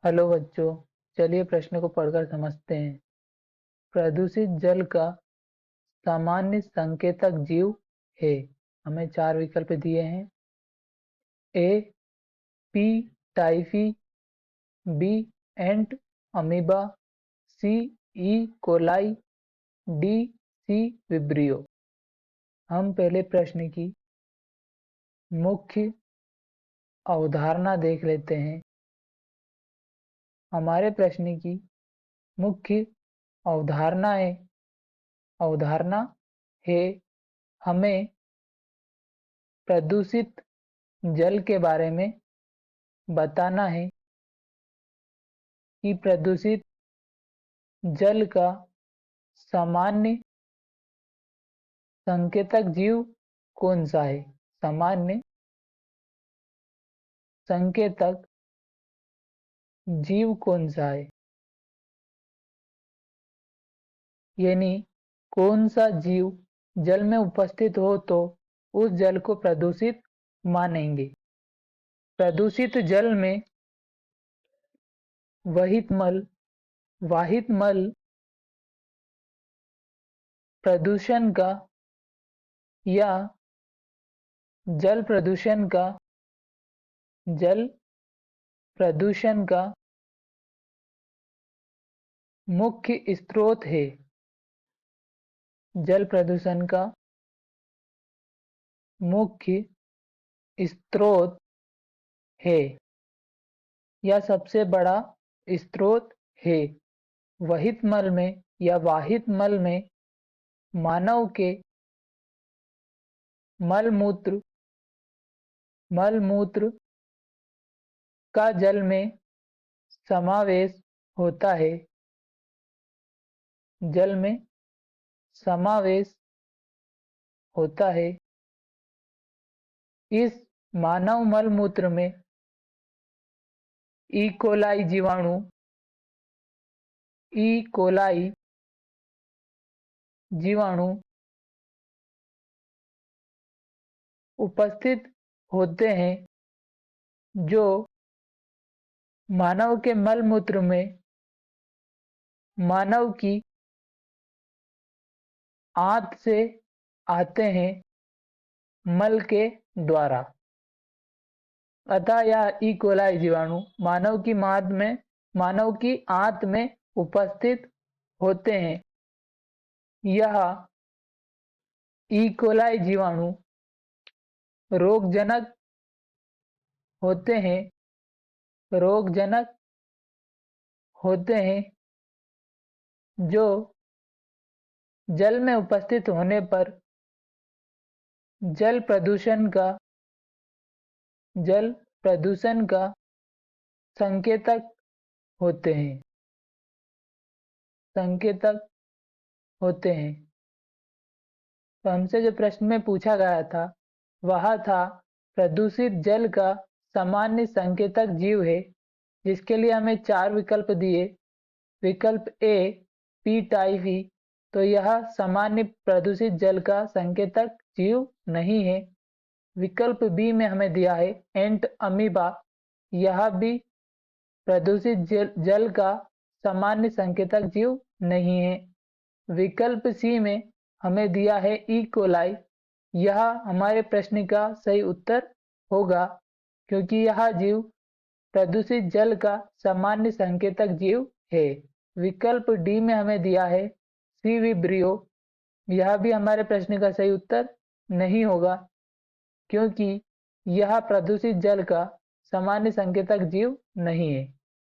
Hello बच्चों, चलिए प्रश्न को पढ़कर समझते हैं। प्रदूषित जल का सामान्य संकेतक जीव है। हमें 4 विकल्प दिए हैं। A P typhi, B Entamoeba, C E coli, D C vibrio. हम पहले प्रश्न की मुख्य अवधारणा देख लेते हैं। हमारे प्रश्न की मुख्य अवधारणा है हमें प्रदूषित जल के बारे में बताना है कि प्रदूषित जल का सामान्य संकेतक जीव कौन सा है। सामान्य संकेतक जीव कौन सा है, यानी कौन सा जीव जल में उपस्थित हो तो उस जल को प्रदूषित मानेंगे। प्रदूषित जल में वाहित मल प्रदूषण का या जल प्रदूषण का मुख्य स्रोत है। जल प्रदूषण का मुख्य स्रोत है या सबसे बड़ा स्रोत है। वाहित मल में मानव के मलमूत्र का जल में समावेश होता है। जल में समावेश होता है। इस मानव मलमूत्र में ई कोलाई जीवाणु उपस्थित होते हैं, जो मानव के मलमूत्र में मानव की आंत से आते हैं मल के द्वारा। अतः यह ई कोलाई जीवाणु मानव की आंत में उपस्थित होते हैं। यह ई कोलाई जीवाणु रोगजनक होते हैं, जो जल में उपस्थित होने पर जल प्रदूषण का संकेतक होते हैं। तो हमसे जो प्रश्न में पूछा गया था वह था प्रदूषित जल का सामान्य संकेतक जीव है, जिसके लिए हमें 4 विकल्प दिए। विकल्प ए पी टाइफी, तो यह सामान्य प्रदूषित जल का संकेतक जीव नहीं है। विकल्प बी में हमें दिया है एंट अमीबा, यह भी प्रदूषित जल का सामान्य संकेतक जीव नहीं है। विकल्प सी में हमें दिया है ई कोलाई, यह हमारे प्रश्न का सही उत्तर होगा, क्योंकि यह जीव प्रदूषित जल का सामान्य संकेतक जीव है। विकल्प डी में हमें दिया है सी विब्रियो, यह भी हमारे प्रश्न का सही उत्तर नहीं होगा, क्योंकि यह प्रदूषित जल का सामान्य संकेतक जीव नहीं है।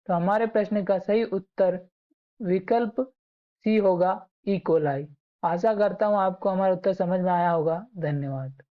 तो हमारे प्रश्न का सही उत्तर विकल्प सी होगा, ई कोलाई। आशा करता हूँ आपको हमारा उत्तर समझ में आया होगा। धन्यवाद।